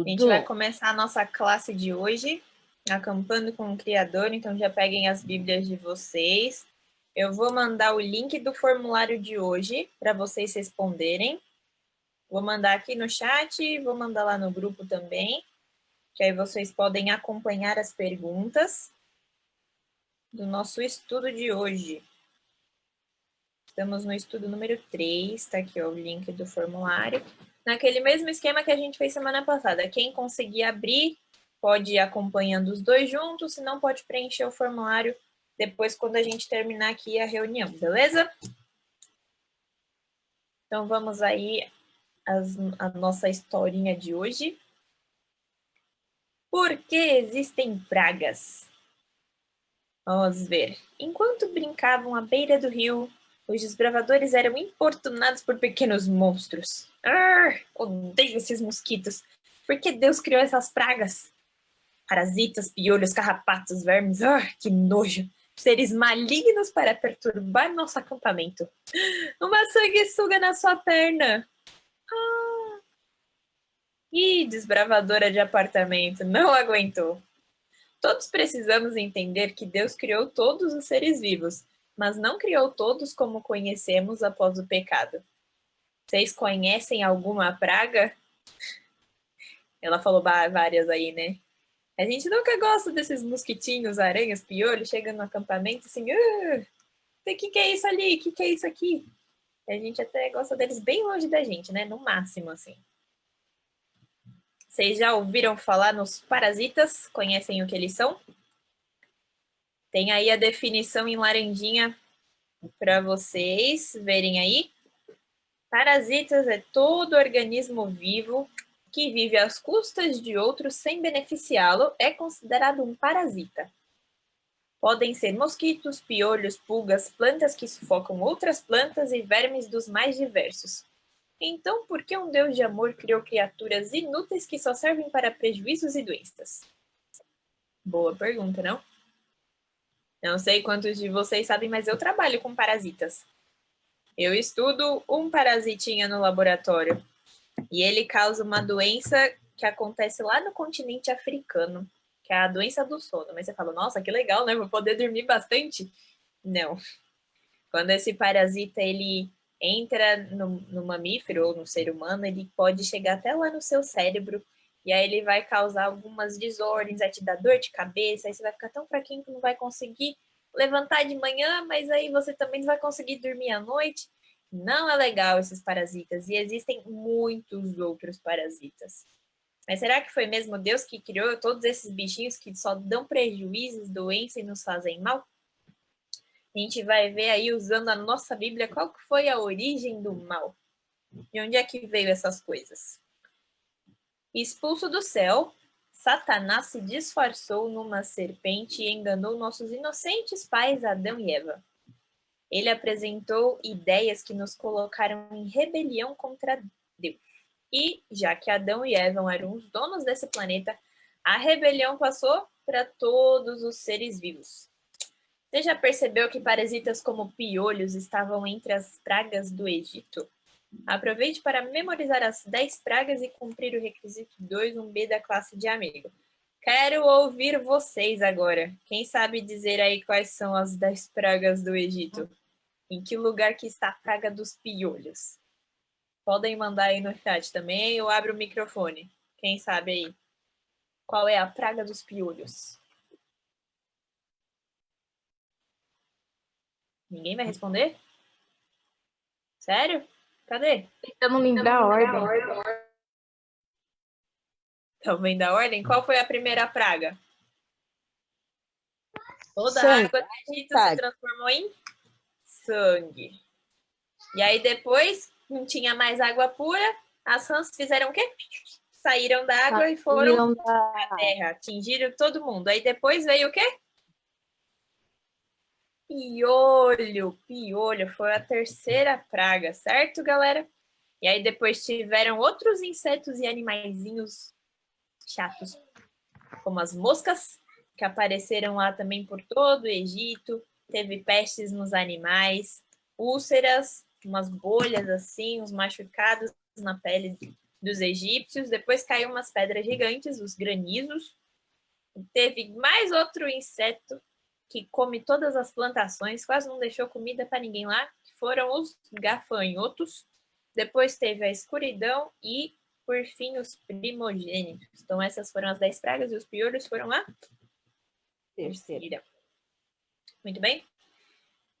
A gente vai Tudo. começar a nossa classe de hoje, acampando com o Criador, então já peguem as bíblias de vocês. Eu vou mandar o link do formulário de hoje para vocês responderem. Vou mandar aqui no chat, vou mandar lá no grupo também, que aí vocês podem acompanhar as perguntas do nosso estudo de hoje. Estamos no estudo número 3, tá aqui ó, o link do formulário. Naquele mesmo esquema que a gente fez semana passada. Quem conseguir abrir, pode ir acompanhando os dois juntos, se não pode preencher o formulário depois quando a gente terminar aqui a reunião, beleza? Então vamos aí a nossa historinha de hoje. Por que existem pragas? Vamos ver. Enquanto brincavam à beira do rio, os desbravadores eram importunados por pequenos monstros. Arr, odeio esses mosquitos. Por que Deus criou essas pragas? Parasitas, piolhos, carrapatos, vermes. Arr, que nojo. Seres malignos para perturbar nosso acampamento. Uma sanguessuga na sua perna. Ah. Ih, desbravadora de apartamento, não aguentou. Todos precisamos entender que Deus criou todos os seres vivos, mas não criou todos como conhecemos após o pecado. Vocês conhecem alguma praga? Ela falou várias aí, né? A gente nunca gosta desses mosquitinhos, aranhas, piolhos, chegando no acampamento assim, o que é isso ali? O que é isso aqui? A gente até gosta deles bem longe da gente, né? No máximo, assim. Vocês já ouviram falar nos parasitas? Conhecem o que eles são? Tem aí a definição em laranjinha para vocês verem aí. Parasitas é todo organismo vivo que vive às custas de outros sem beneficiá-lo, é considerado um parasita. Podem ser mosquitos, piolhos, pulgas, plantas que sufocam outras plantas e vermes dos mais diversos. Então, por que um Deus de amor criou criaturas inúteis que só servem para prejuízos e doenças? Boa pergunta, não? Não sei quantos de vocês sabem, mas eu trabalho com parasitas. Eu estudo um parasitinha no laboratório e ele causa uma doença que acontece lá no continente africano, que é a doença do sono. Mas você fala, nossa, que legal, né? Vou poder dormir bastante. Não. Quando esse parasita ele entra no mamífero ou no ser humano, ele pode chegar até lá no seu cérebro e aí ele vai causar algumas desordens, vai te dar dor de cabeça, aí você vai ficar tão fraquinho que não vai conseguir levantar de manhã, mas aí você também não vai conseguir dormir à noite. Não é legal esses parasitas e existem muitos outros parasitas. Mas será que foi mesmo Deus que criou todos esses bichinhos que só dão prejuízos, doença e nos fazem mal? A gente vai ver aí, usando a nossa Bíblia, qual que foi a origem do mal. De onde é que veio essas coisas? Expulso do céu, Satanás se disfarçou numa serpente e enganou nossos inocentes pais Adão e Eva. Ele apresentou ideias que nos colocaram em rebelião contra Deus. E, já que Adão e Eva eram os donos desse planeta, a rebelião passou para todos os seres vivos. Você já percebeu que parasitas como piolhos estavam entre as pragas do Egito? Aproveite para memorizar as 10 pragas e cumprir o requisito 2(1)B da classe de amigo. Quero ouvir vocês agora. Quem sabe dizer aí quais são as 10 pragas do Egito? Em que lugar que está a praga dos piolhos? Podem mandar aí no chat também, eu abro o microfone. Quem sabe aí? Qual é a praga dos piolhos? Ninguém vai responder? Sério? Cadê? Tentando lembrar a ordem. Estão vendo a ordem? Qual foi a primeira praga? Toda a Sangue. água do Egito se transformou em sangue. E aí depois, não tinha mais água pura, as rãs fizeram o quê? Saíram da água e foram à terra, atingiram todo mundo. Aí depois veio o quê? Piolho. Piolho foi a terceira praga, certo, galera? E aí depois tiveram outros insetos e animaizinhos chatos, como as moscas, que apareceram lá também por todo o Egito. Teve pestes nos animais, úlceras, umas bolhas assim, uns machucados na pele dos egípcios. Depois caiu umas pedras gigantes, os granizos. Teve mais outro inseto que come todas as plantações, quase não deixou comida para ninguém lá, que foram os gafanhotos. Depois teve a escuridão e, por fim, os primogênitos. Então, essas foram as 10 pragas e os piolhos foram a terceira. Muito bem.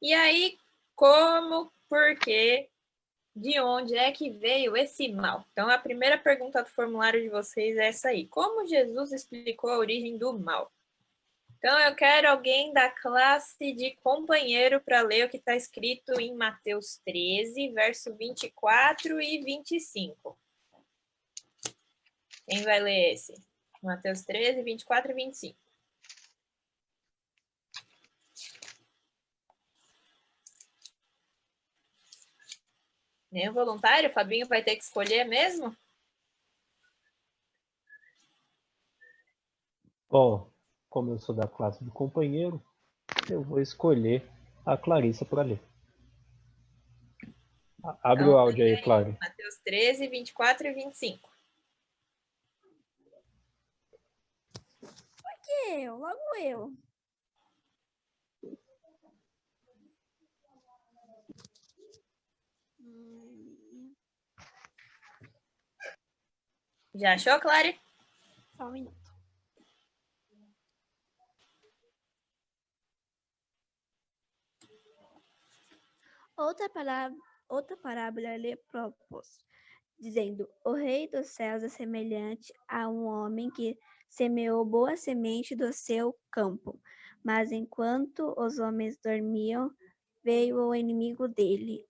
E aí, como, por quê, de onde é que veio esse mal? Então, a primeira pergunta do formulário de vocês é essa aí. Como Jesus explicou a origem do mal? Então, eu quero alguém da classe de companheiro para ler o que está escrito em Mateus 13, verso 24 e 25. Quem vai ler esse? Mateus 13, 24 e 25. Nenhum voluntário? O Fabinho vai ter que escolher mesmo? Bom, como eu sou da classe de companheiro, eu vou escolher a Clarissa para ler. Abre Então, o áudio aí, Clara. Mateus 13, 24 e 25. Por que eu? Logo eu. Já achou, Clara? Só um minuto. Outra parábola lhe propôs, dizendo: o rei dos céus é semelhante a um homem que semeou boa semente do seu campo. Mas enquanto os homens dormiam, veio o inimigo dele,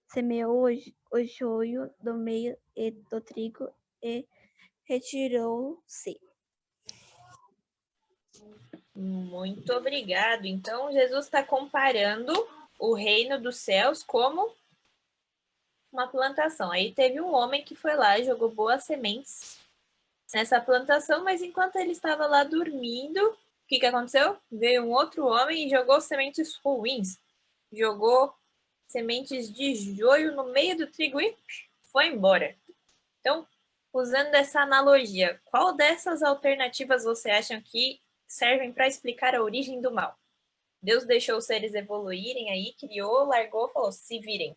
semeou o joio do meio do trigo e retirou-se. Muito obrigado. Então, Jesus está comparando o reino dos céus como uma plantação. Aí teve um homem que foi lá e jogou boas sementes nessa plantação, mas enquanto ele estava lá dormindo, o que aconteceu? Veio um outro homem e jogou sementes ruins. Jogou sementes de joio no meio do trigo e foi embora. Então, usando essa analogia, qual dessas alternativas você acha que servem para explicar a origem do mal? Deus deixou os seres evoluírem aí, criou, largou, falou, se virem.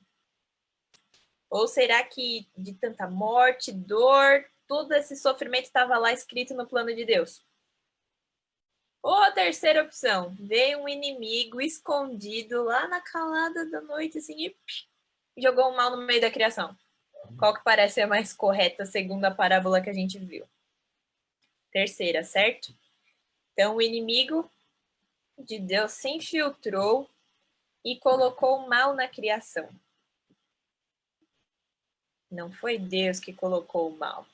Ou será que de tanta morte, dor, todo esse sofrimento estava lá escrito no plano de Deus? Ou a terceira opção, veio um inimigo escondido lá na calada da noite, assim, e jogou um mal no meio da criação. Qual que parece a mais correta, segundo a parábola que a gente viu? Terceira, certo? Então, o inimigo de Deus se infiltrou e colocou o mal na criação. Não foi Deus que colocou o mal.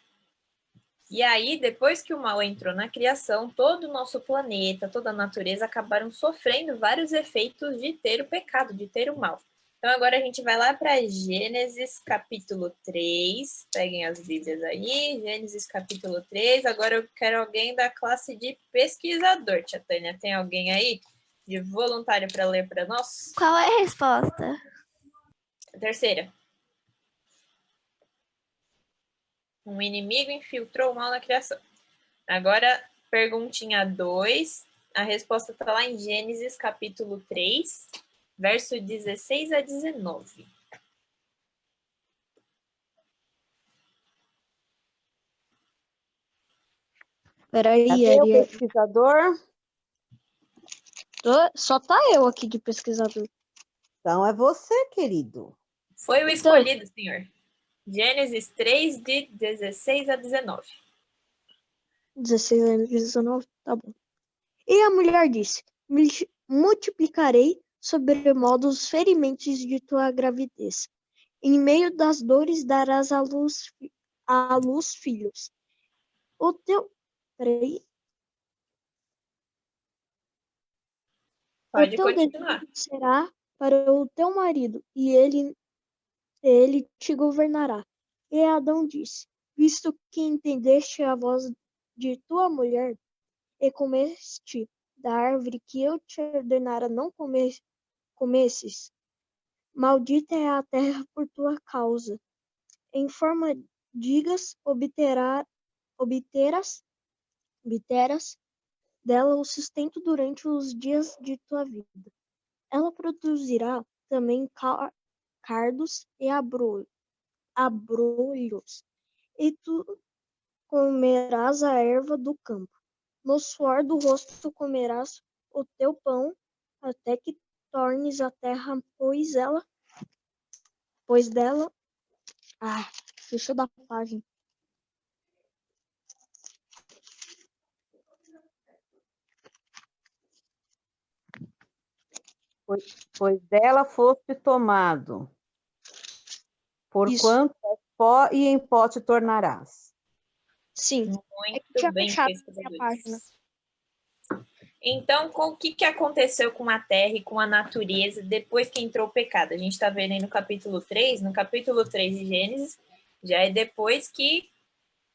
E aí, depois que o mal entrou na criação, todo o nosso planeta, toda a natureza acabaram sofrendo vários efeitos de ter o pecado, de ter o mal. Então, agora a gente vai lá para Gênesis capítulo 3. Peguem as Bíblias aí. Gênesis capítulo 3. Agora eu quero alguém da classe de pesquisador. Tia Tânia, tem alguém aí de voluntário para ler para nós? Qual é a resposta? A terceira. Um inimigo infiltrou o mal na criação. Agora, perguntinha 2. A resposta está lá em Gênesis capítulo 3, verso 16 a 19. Peraí, Cadê o pesquisador? Só tá eu aqui de pesquisador. Então é você, querido. Foi o escolhido, senhor. Gênesis 3, de 16 a 19. 16 anos, 19, tá bom. E a mulher disse: multiplicarei sobremodo os ferimentos de tua gravidez. Em meio das dores darás à luz filhos. O teu... Peraí. Pode o teu continuar. desejo será para o teu marido, e ele te governará. E Adão disse: visto que entendeste a voz de tua mulher, e comeste da árvore que eu te ordenara não comesses, maldita é a terra por tua causa. Em forma digas obterás dela o sustento durante os dias de tua vida. Ela produzirá também cardos e abrolhos, e tu comerás a erva do campo. No suor do rosto comerás o teu pão, até que tornes a terra, pois dela. Deixa eu dar a página. Pois dela foste tomado, Isso. porquanto és pó e em pó te tornarás. Sim. Muito tinha bem, fechado pesquisadores. a página. Então, o que aconteceu com a Terra e com a natureza depois que entrou o pecado? A gente está vendo aí no capítulo 3. No capítulo 3 de Gênesis, já é depois que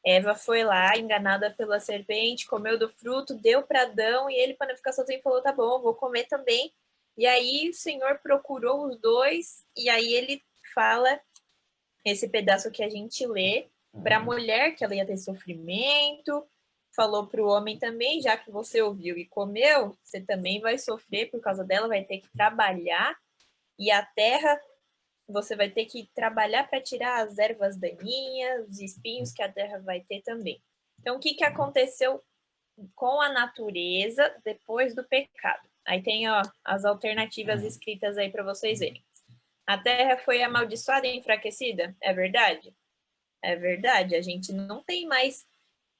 Eva foi lá, enganada pela serpente, comeu do fruto, deu para Adão, e ele, para não ficar sozinho, falou, tá bom, vou comer também. E aí o Senhor procurou os dois, e aí ele fala esse pedaço que a gente lê para a mulher, que ela ia ter sofrimento, falou para o homem também, já que você ouviu e comeu, você também vai sofrer por causa dela, vai ter que trabalhar, e a terra, você vai ter que trabalhar para tirar as ervas daninhas, os espinhos que a terra vai ter também. Então, o que aconteceu com a natureza depois do pecado? Aí tem as alternativas escritas aí para vocês verem. A terra foi amaldiçoada e enfraquecida? É verdade? É verdade. A gente não tem mais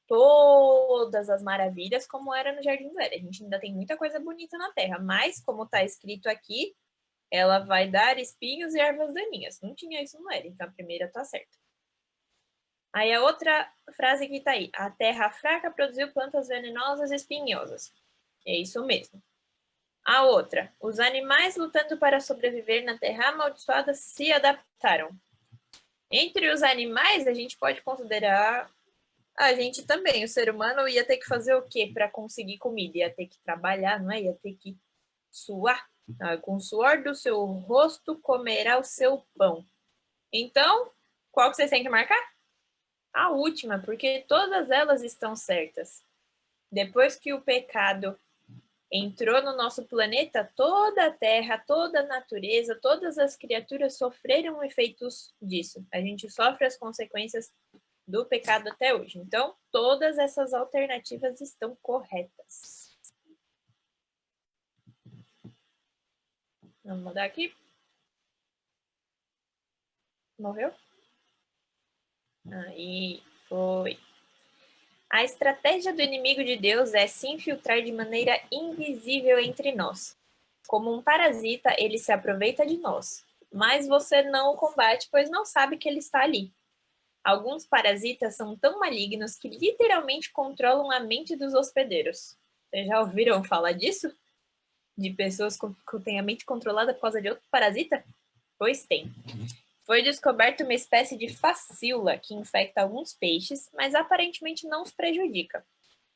todas as maravilhas como era no Jardim do Éden. A gente ainda tem muita coisa bonita na terra, mas, como está escrito aqui, ela vai dar espinhos e ervas daninhas. Não tinha isso no Éden, então a primeira está certa. Aí a outra frase que está aí. A terra fraca produziu plantas venenosas e espinhosas. É isso mesmo. A outra. Os animais lutando para sobreviver na terra amaldiçoada se adaptaram. Entre os animais, a gente pode considerar a gente também. O ser humano ia ter que fazer o quê para conseguir comida? Ia ter que trabalhar, não é? Ia ter que suar. Com o suor do seu rosto comerá o seu pão. Então, qual que vocês têm que marcar? A última, porque todas elas estão certas. Depois que o pecado entrou no nosso planeta, toda a terra, toda a natureza, todas as criaturas sofreram efeitos disso. A gente sofre as consequências do pecado até hoje. Então, todas essas alternativas estão corretas. Vamos mudar aqui. Morreu? Aí, foi. A estratégia do inimigo de Deus é se infiltrar de maneira invisível entre nós. Como um parasita, ele se aproveita de nós, mas você não o combate, pois não sabe que ele está ali. Alguns parasitas são tão malignos que literalmente controlam a mente dos hospedeiros. Vocês já ouviram falar disso? De pessoas que têm a mente controlada por causa de outro parasita? Pois tem. Foi descoberta uma espécie de facíola que infecta alguns peixes, mas aparentemente não os prejudica.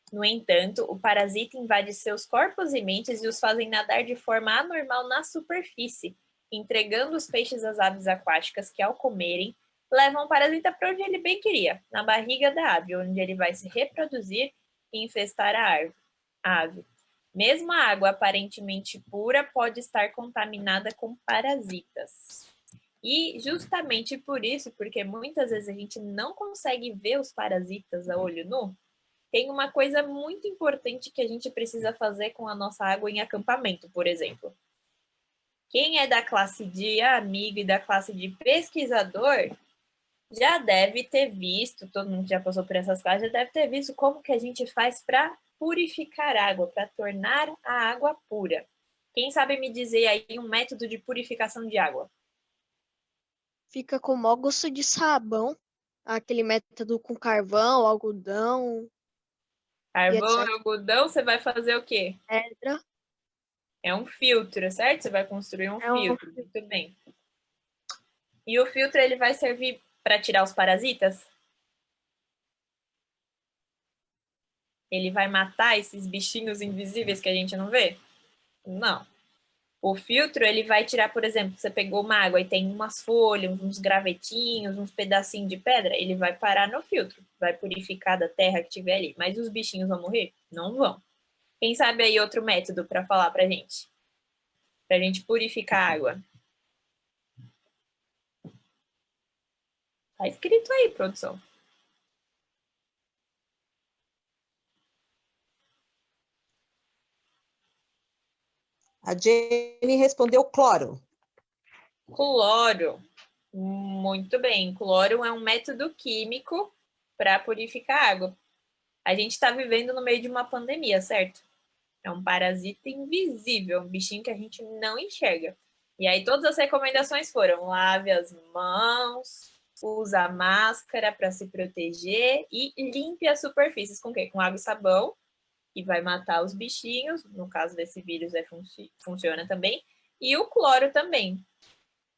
No entanto, o parasita invade seus corpos e mentes e os fazem nadar de forma anormal na superfície, entregando os peixes às aves aquáticas que, ao comerem, levam o parasita para onde ele bem queria, na barriga da ave, onde ele vai se reproduzir e infestar a ave. Mesmo a água aparentemente pura pode estar contaminada com parasitas. E justamente por isso, porque muitas vezes a gente não consegue ver os parasitas a olho nu, tem uma coisa muito importante que a gente precisa fazer com a nossa água em acampamento, por exemplo. Quem é da classe de amigo e da classe de pesquisador já deve ter visto, todo mundo que já passou por essas classes já deve ter visto como que a gente faz para purificar água, para tornar a água pura. Quem sabe me dizer aí um método de purificação de água? Fica com o maior gosto de sabão. Aquele método com carvão, algodão, Carvão, etc. algodão, você vai fazer o quê? Pedra. É um filtro, certo? Você vai construir um filtro. Muito bem. E o filtro ele vai servir para tirar os parasitas? Ele vai matar esses bichinhos invisíveis que a gente não vê? Não. O filtro, ele vai tirar, por exemplo, você pegou uma água e tem umas folhas, uns gravetinhos, uns pedacinhos de pedra, ele vai parar no filtro, vai purificar da terra que tiver ali. Mas os bichinhos vão morrer? Não vão. Quem sabe aí outro método para falar pra gente? Pra gente purificar a água. Tá escrito aí, produção. A Jenny respondeu cloro. Cloro. Muito bem. Cloro é um método químico para purificar a água. A gente está vivendo no meio de uma pandemia, certo? É um parasita invisível, um bichinho que a gente não enxerga. E aí todas as recomendações foram: lave as mãos, usa máscara para se proteger e limpe as superfícies com o quê? Com água e sabão, que vai matar os bichinhos. No caso desse vírus, funciona também. E o cloro também,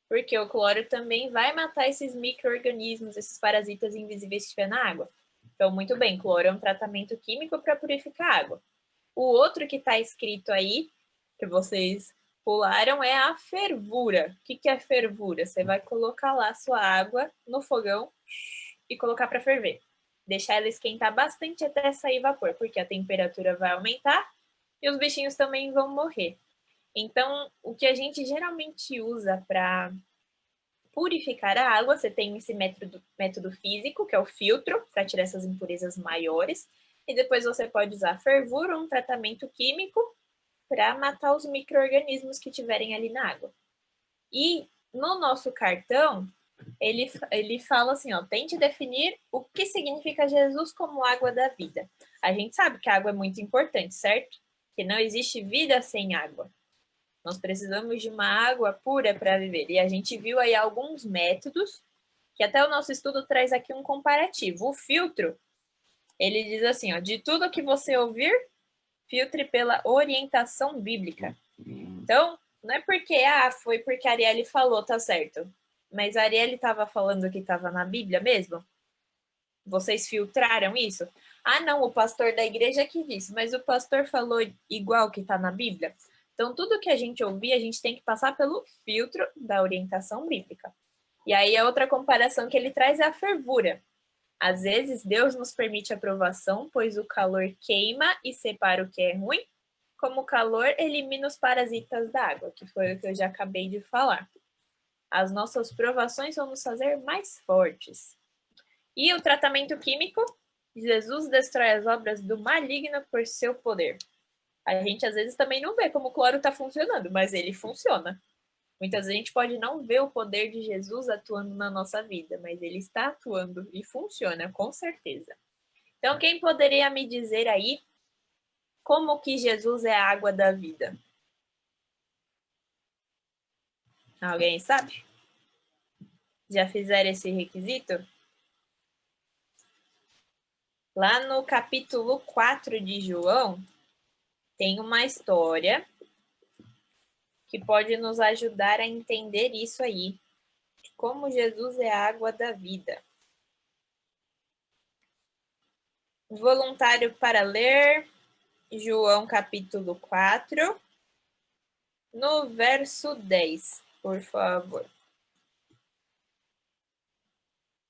porque o cloro também vai matar esses micro-organismos, esses parasitas invisíveis que estiver na água. Então, muito bem, cloro é um tratamento químico para purificar a água. O outro que está escrito aí, que vocês pularam, é a fervura. O que é fervura? Você vai colocar lá sua água no fogão e colocar para ferver. Deixar ela esquentar bastante até sair vapor, porque a temperatura vai aumentar e os bichinhos também vão morrer. Então, o que a gente geralmente usa para purificar a água, você tem esse método físico, que é o filtro, para tirar essas impurezas maiores, e depois você pode usar a fervura, um tratamento químico, para matar os micro-organismos que tiverem ali na água. E no nosso cartão, ele fala assim, ó, tente definir o que significa Jesus como água da vida. A gente sabe que a água é muito importante, certo? Que não existe vida sem água. Nós precisamos de uma água pura para viver. E a gente viu aí alguns métodos, que até o nosso estudo traz aqui um comparativo. O filtro, ele diz assim, ó, de tudo que você ouvir, filtre pela orientação bíblica. Então, não é porque, foi porque a Arielle falou, tá certo. Mas a Arielle estava falando que estava na Bíblia mesmo? Vocês filtraram isso? Ah, não, o pastor da igreja que disse, mas o pastor falou igual que está na Bíblia? Então, tudo que a gente ouvir, a gente tem que passar pelo filtro da orientação bíblica. E aí, a outra comparação que ele traz é a fervura. Às vezes, Deus nos permite a provação, pois o calor queima e separa o que é ruim, como o calor elimina os parasitas da água, que foi o que eu já acabei de falar. As nossas provações vão nos fazer mais fortes. E o tratamento químico? Jesus destrói as obras do maligno por seu poder. A gente às vezes também não vê como o cloro está funcionando, mas ele funciona. Muitas vezes a gente pode não ver o poder de Jesus atuando na nossa vida, mas ele está atuando e funciona, com certeza. Então, quem poderia me dizer aí como que Jesus é a água da vida? Alguém sabe? Já fizeram esse requisito? Lá no capítulo 4 de João, tem uma história que pode nos ajudar a entender isso aí. Como Jesus é a água da vida. Voluntário para ler João capítulo 4, no verso 10, por favor.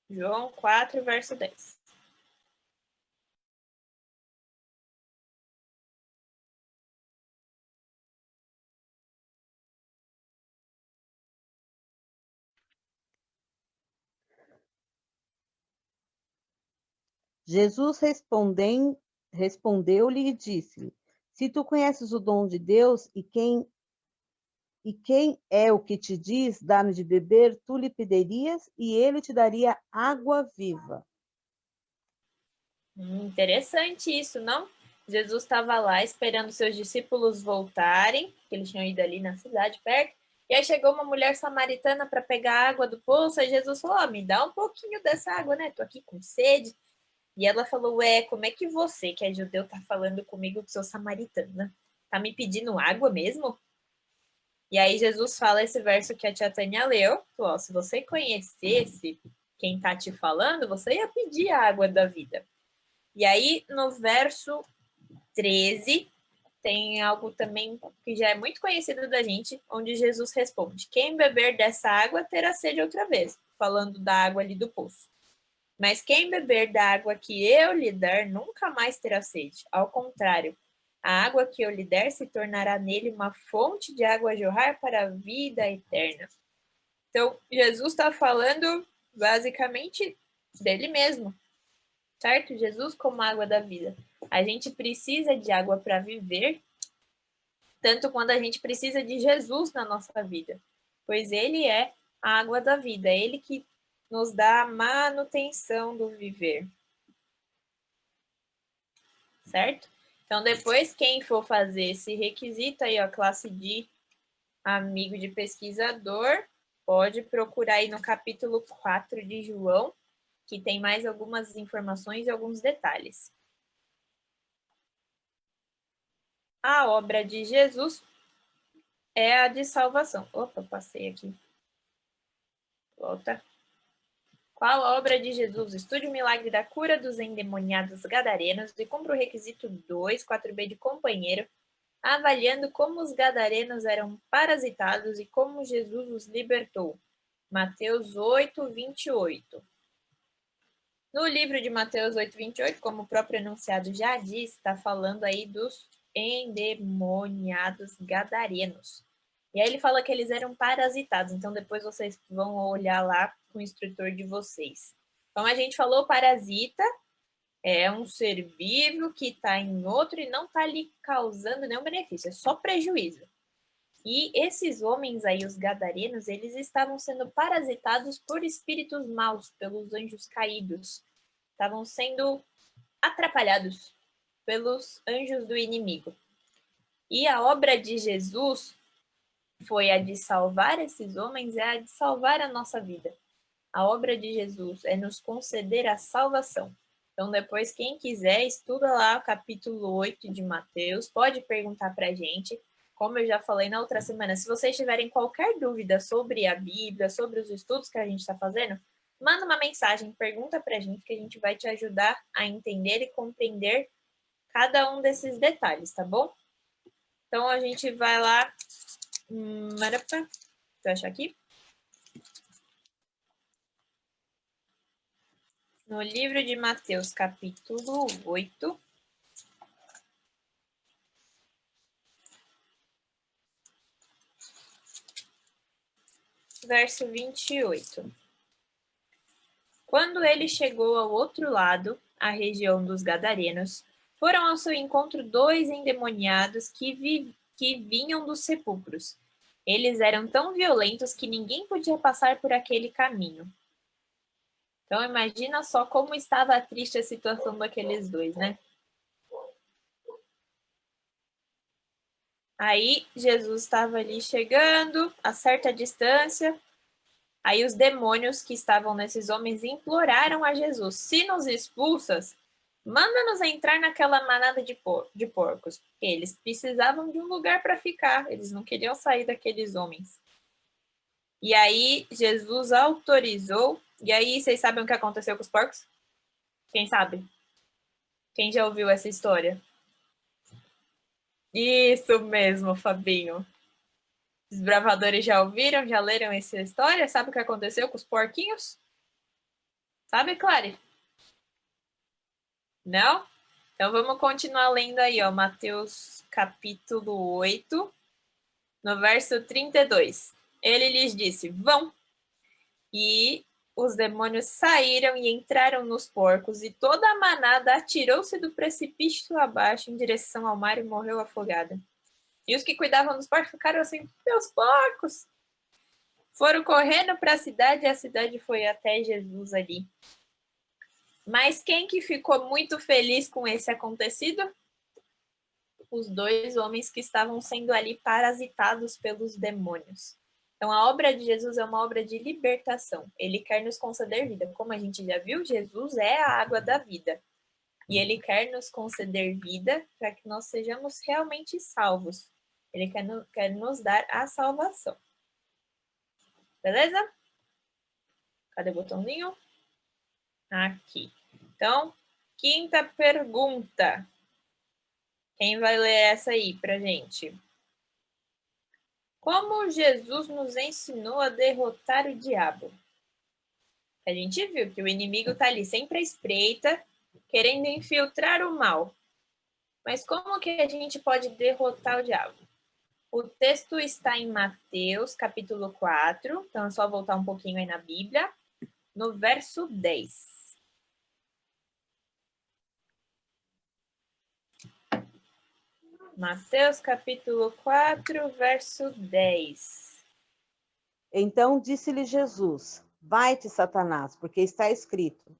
João 4, verso 10. Jesus respondeu-lhe e disse-lhe: Se tu conheces o dom de Deus e quem é o que te diz, dá-me de beber, tu lhe pedirias e ele te daria água viva. Interessante isso, não? Jesus estava lá esperando seus discípulos voltarem, que eles tinham ido ali na cidade perto, e aí chegou uma mulher samaritana para pegar água do poço, e Jesus falou, me dá um pouquinho dessa água, né? Tô aqui com sede. E ela falou, como é que você, que é judeu, tá falando comigo que sou samaritana? Tá me pedindo água mesmo? E aí Jesus fala esse verso que a tia Tânia leu, falou, se você conhecesse quem tá te falando, você ia pedir a água da vida. E aí, no verso 13, tem algo também que já é muito conhecido da gente, onde Jesus responde: quem beber dessa água terá sede outra vez, falando da água ali do poço. Mas quem beber da água que eu lhe der nunca mais terá sede. Ao contrário, a água que eu lhe der se tornará nele uma fonte de água a jorrar para a vida eterna. Então, Jesus está falando basicamente dele mesmo, certo? Jesus como água da vida. A gente precisa de água para viver, tanto quando a gente precisa de Jesus na nossa vida, pois ele é a água da vida, é ele que nos dá a manutenção do viver. Certo? Então, depois, quem for fazer esse requisito aí, ó, classe de amigo de pesquisador, pode procurar aí no capítulo 4 de João, que tem mais algumas informações e alguns detalhes. A obra de Jesus é a de salvação. Opa, passei aqui. Volta. Qual a obra de Jesus? Estude o milagre da cura dos endemoniados gadarenos e cumpra o requisito 2, 4b de companheiro, avaliando como os gadarenos eram parasitados e como Jesus os libertou. Mateus 8, 28. No livro de Mateus 8, 28, como o próprio enunciado já diz, está falando aí dos endemoniados gadarenos. E aí ele fala que eles eram parasitados, então depois vocês vão olhar lá com o instrutor de vocês. Então a gente falou parasita, é um ser vivo que está em outro e não está lhe causando nenhum benefício, é só prejuízo. E esses homens aí, os gadarenos, eles estavam sendo parasitados por espíritos maus, pelos anjos caídos. Estavam sendo atrapalhados pelos anjos do inimigo. E a obra de Jesus foi a de salvar esses homens, é a de salvar a nossa vida. A obra de Jesus é nos conceder a salvação. Então, depois, quem quiser, estuda lá o capítulo 8 de Mateus, pode perguntar para a gente. Como eu já falei na outra semana, se vocês tiverem qualquer dúvida sobre a Bíblia, sobre os estudos que a gente está fazendo, manda uma mensagem, pergunta para a gente, que a gente vai te ajudar a entender e compreender cada um desses detalhes, tá bom? Então, a gente vai lá. Deixa eu achar aqui. No livro de Mateus, capítulo 8. Verso 28. Quando ele chegou ao outro lado, a região dos Gadarenos, foram ao seu encontro 2 endemoniados que vinham dos sepulcros. Eles eram tão violentos que ninguém podia passar por aquele caminho. Então, imagina só como estava triste a situação daqueles dois, né? Aí, Jesus estava ali chegando, a certa distância. Aí, os demônios que estavam nesses homens imploraram a Jesus: se nos expulsas, manda-nos entrar naquela manada de porcos. Eles precisavam de um lugar para ficar, eles não queriam sair daqueles homens. E aí, Jesus autorizou. E aí, vocês sabem o que aconteceu com os porcos? Quem sabe? Quem já ouviu essa história? Isso mesmo, Fabinho. Os bravadores já ouviram, já leram essa história? Sabe o que aconteceu com os porquinhos? Sabe, Clary? Não? Então vamos continuar lendo aí, ó, Mateus capítulo 8, no verso 32. Ele lhes disse: vão. E os demônios saíram e entraram nos porcos, e toda a manada atirou-se do precipício abaixo em direção ao mar e morreu afogada. E os que cuidavam dos porcos ficaram assim: meus porcos! Foram correndo para a cidade e a cidade foi até Jesus ali. Mas quem que ficou muito feliz com esse acontecido? Os 2 homens que estavam sendo ali parasitados pelos demônios. Então, a obra de Jesus é uma obra de libertação. Ele quer nos conceder vida. Como a gente já viu, Jesus é a água da vida. E ele quer nos conceder vida para que nós sejamos realmente salvos. Ele quer nos dar a salvação. Beleza? Cadê o botãozinho? Aqui. Então, quinta pergunta. Quem vai ler essa aí pra gente? Como Jesus nos ensinou a derrotar o diabo? A gente viu que o inimigo está ali sempre à espreita, querendo infiltrar o mal. Mas como que a gente pode derrotar o diabo? O texto está em Mateus, capítulo 4, então é só voltar um pouquinho aí na Bíblia, no verso 10. Mateus, capítulo 4, verso 10. Então disse-lhe Jesus: Vai-te, Satanás, porque está escrito: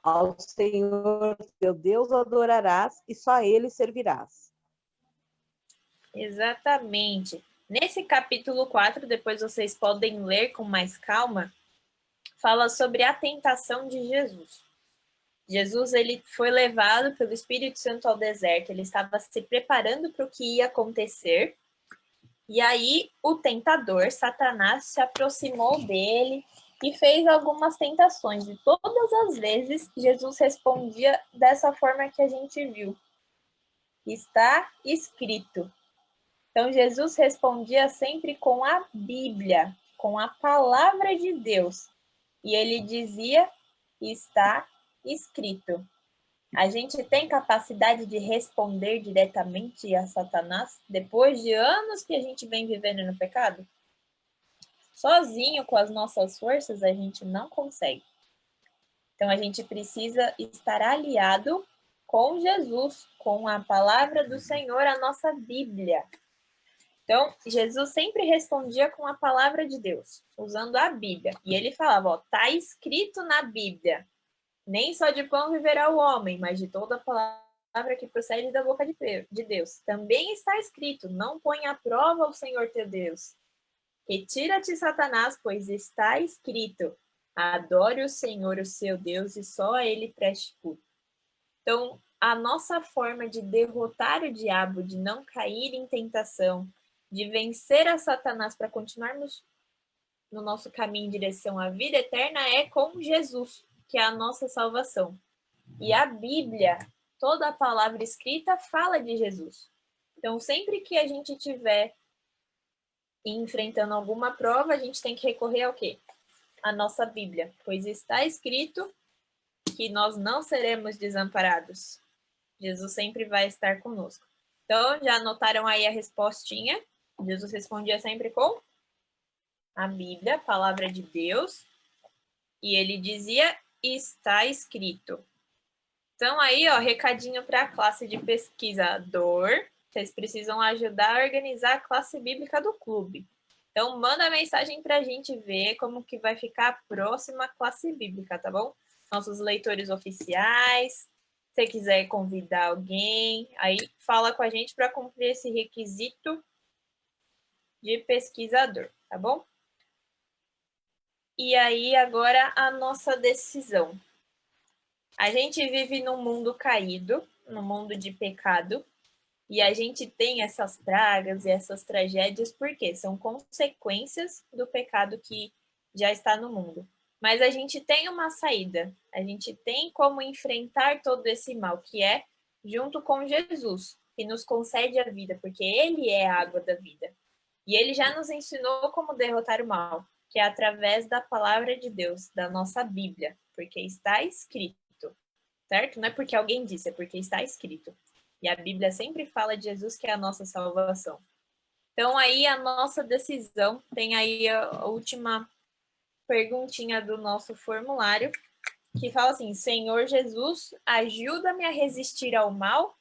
Ao Senhor teu Deus adorarás e só a ele servirás. Exatamente. Nesse capítulo 4, depois vocês podem ler com mais calma, fala sobre a tentação de Jesus. Jesus ele foi levado pelo Espírito Santo ao deserto, ele estava se preparando para o que ia acontecer. E aí o tentador, Satanás, se aproximou dele e fez algumas tentações. E todas as vezes Jesus respondia dessa forma que a gente viu. Está escrito. Então Jesus respondia sempre com a Bíblia, com a palavra de Deus. E ele dizia: está escrito. A gente tem capacidade de responder diretamente a Satanás depois de anos que a gente vem vivendo no pecado? Sozinho, com as nossas forças, a gente não consegue. Então, a gente precisa estar aliado com Jesus, com a palavra do Senhor, a nossa Bíblia. Então, Jesus sempre respondia com a palavra de Deus, usando a Bíblia. E ele falava, ó, tá escrito na Bíblia. Nem só de pão viverá o homem, mas de toda a palavra que procede da boca de Deus. Também está escrito, não põe à prova o Senhor teu Deus. Retira-te, Satanás, pois está escrito, adore o Senhor, o seu Deus, e só a ele preste culto. Então, a nossa forma de derrotar o diabo, de não cair em tentação, de vencer a Satanás para continuarmos no nosso caminho em direção à vida eterna é com Jesus, que é a nossa salvação. E a Bíblia, toda a palavra escrita fala de Jesus. Então, sempre que a gente estiver enfrentando alguma prova, a gente tem que recorrer ao quê? A nossa Bíblia, pois está escrito que nós não seremos desamparados. Jesus sempre vai estar conosco. Então, já anotaram aí a respostinha? Jesus respondia sempre com a Bíblia, a palavra de Deus, e ele dizia, está escrito. Então aí, ó, recadinho para a classe de pesquisador, vocês precisam ajudar a organizar a classe bíblica do clube. Então, manda mensagem para a gente ver como que vai ficar a próxima classe bíblica, tá bom? Nossos leitores oficiais, se você quiser convidar alguém, aí fala com a gente para cumprir esse requisito de pesquisador, tá bom? E aí, agora, a nossa decisão. A gente vive num mundo caído, num mundo de pecado, e a gente tem essas pragas e essas tragédias porque são consequências do pecado que já está no mundo. Mas a gente tem uma saída, a gente tem como enfrentar todo esse mal, que é junto com Jesus, que nos concede a vida, porque Ele é a água da vida. E Ele já nos ensinou como derrotar o mal, que é através da palavra de Deus, da nossa Bíblia, porque está escrito, certo? Não é porque alguém disse, é porque está escrito. E a Bíblia sempre fala de Jesus, que é a nossa salvação. Então, aí a nossa decisão, tem aí a última perguntinha do nosso formulário, que fala assim, Senhor Jesus, ajuda-me a resistir ao mal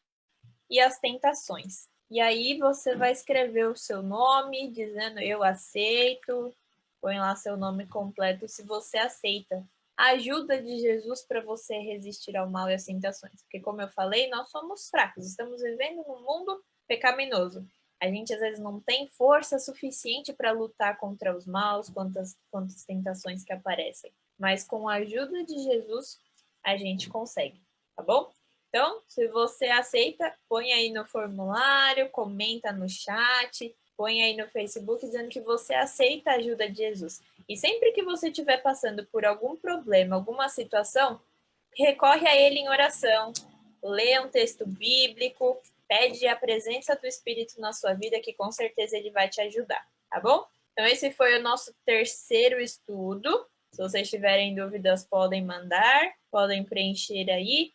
e às tentações. E aí você vai escrever o seu nome, dizendo eu aceito, põe lá seu nome completo se você aceita a ajuda de Jesus para você resistir ao mal e às tentações. Porque, como eu falei, nós somos fracos, estamos vivendo num mundo pecaminoso. A gente, às vezes, não tem força suficiente para lutar contra os maus, quantas tentações que aparecem. Mas, com a ajuda de Jesus, a gente consegue, tá bom? Então, se você aceita, põe aí no formulário, comenta no chat, põe aí no Facebook dizendo que você aceita a ajuda de Jesus. E sempre que você estiver passando por algum problema, alguma situação, recorre a Ele em oração, lê um texto bíblico, pede a presença do Espírito na sua vida, que com certeza ele vai te ajudar, tá bom? Então, esse foi o nosso terceiro estudo. Se vocês tiverem dúvidas, podem mandar, podem preencher aí.